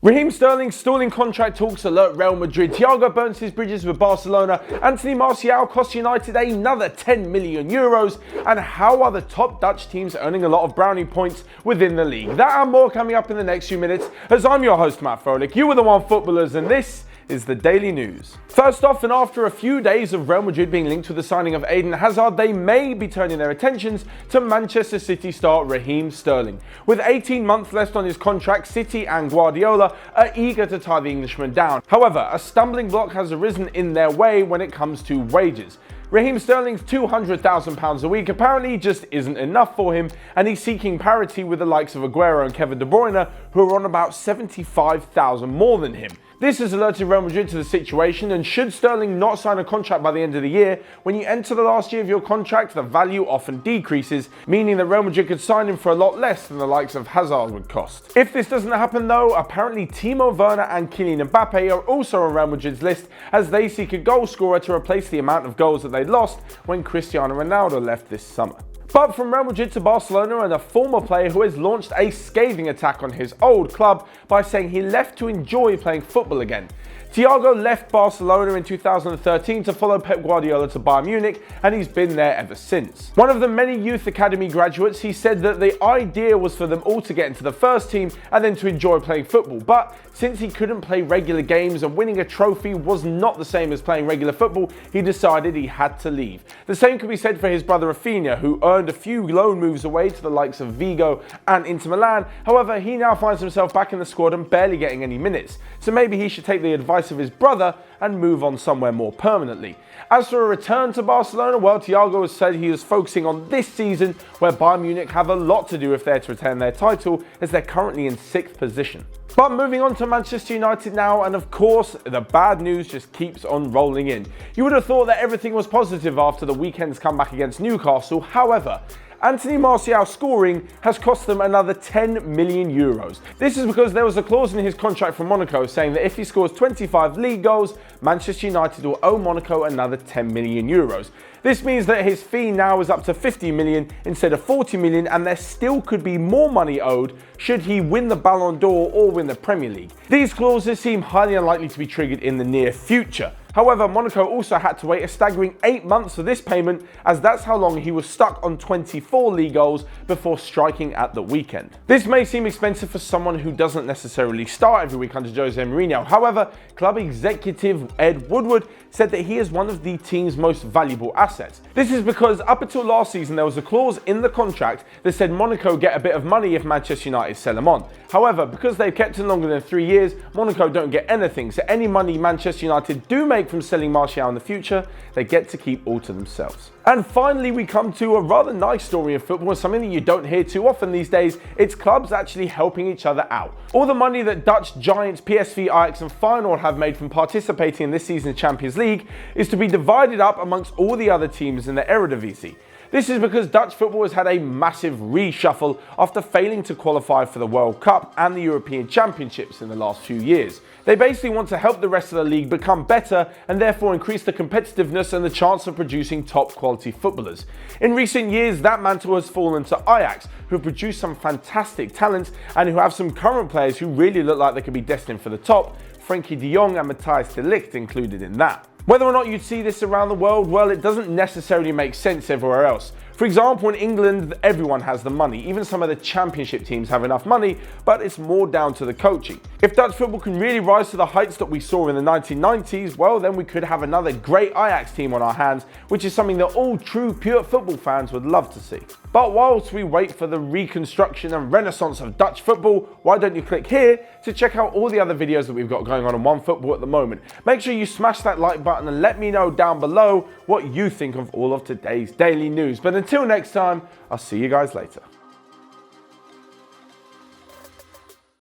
Raheem Sterling stalling contract talks alert Real Madrid. Thiago burns his bridges with Barcelona. Anthony Martial costs United another 10 million euros. And how are the top Dutch teams earning a lot of brownie points within the league? That and more coming up in the next few minutes, as I'm your host, Matt Froelich. You are the One Footballers, and this is the Daily News. First off, and after a few days of Real Madrid being linked with the signing of Eden Hazard, they may be turning their attentions to Manchester City star Raheem Sterling. With 18 months left on his contract, City and Guardiola are eager to tie the Englishman down. However, a stumbling block has arisen in their way when it comes to wages. Raheem Sterling's £200,000 a week apparently just isn't enough for him, and he's seeking parity with the likes of Aguero and Kevin De Bruyne, who are on about £75,000 more than him. This has alerted Real Madrid to the situation, and should Sterling not sign a contract by the end of the year, when you enter the last year of your contract, the value often decreases, meaning that Real Madrid could sign him for a lot less than the likes of Hazard would cost. If this doesn't happen though, apparently Timo Werner and Kylian Mbappe are also on Real Madrid's list, as they seek a goal scorer to replace the amount of goals that they lost when Cristiano Ronaldo left this summer. But from Real Madrid to Barcelona, and a former player who has launched a scathing attack on his old club by saying he left to enjoy playing football again. Thiago left Barcelona in 2013 to follow Pep Guardiola to Bayern Munich, and he's been there ever since. One of the many youth academy graduates, he said that the idea was for them all to get into the first team and then to enjoy playing football. But since he couldn't play regular games and winning a trophy was not the same as playing regular football, he decided he had to leave. The same could be said for his brother Rafinha, who earned a few loan moves away to the likes of Vigo and Inter Milan. However, he now finds himself back in the squad and barely getting any minutes. So maybe he should take the advice of his brother and move on somewhere more permanently. As for a return to Barcelona, well, Thiago has said he is focusing on this season, where Bayern Munich have a lot to do if they're to retain their title, as they're currently in 6th position. But moving on to Manchester United now, and of course, the bad news just keeps on rolling in. You would have thought that everything was positive after the weekend's comeback against Newcastle. However, Anthony Martial scoring has cost them another 10 million euros. This is because there was a clause in his contract from Monaco saying that if he scores 25 league goals, Manchester United will owe Monaco another 10 million euros. This means that his fee now is up to 50 million instead of 40 million, and there still could be more money owed should he win the Ballon d'Or or win the Premier League. These clauses seem highly unlikely to be triggered in the near future. However, Monaco also had to wait a staggering 8 months for this payment, as that's how long he was stuck on 24 league goals before striking at the weekend. This may seem expensive for someone who doesn't necessarily start every week under Jose Mourinho. However, club executive Ed Woodward said that he is one of the team's most valuable assets. This is because up until last season, there was a clause in the contract that said Monaco get a bit of money if Manchester United sell him on. However, because they've kept him longer than 3 years, Monaco don't get anything, so any money Manchester United do make from selling Martial in the future, they get to keep all to themselves. And finally, we come to a rather nice story in football, something that you don't hear too often these days. It's clubs actually helping each other out. All the money that Dutch giants PSV, Ajax and Feyenoord have made from participating in this season's Champions League is to be divided up amongst all the other teams in the Eredivisie. This is because Dutch football has had a massive reshuffle after failing to qualify for the World Cup and the European Championships in the last few years. They basically want to help the rest of the league become better and therefore increase the competitiveness and the chance of producing top quality footballers. In recent years, that mantle has fallen to Ajax, who have produced some fantastic talent and who have some current players who really look like they could be destined for the top, Frenkie de Jong and Matthijs de Ligt included in that. Whether or not you'd see this around the world, well, it doesn't necessarily make sense everywhere else. For example, in England, everyone has the money. Even some of the championship teams have enough money, but it's more down to the coaching. If Dutch football can really rise to the heights that we saw in the 1990s, well, then we could have another great Ajax team on our hands, which is something that all true pure football fans would love to see. But whilst we wait for the reconstruction and renaissance of Dutch football, why don't you click here to check out all the other videos that we've got going on OneFootball at the moment. Make sure you smash that like button and let me know down below what you think of all of today's daily news. But until next time, I'll see you guys later.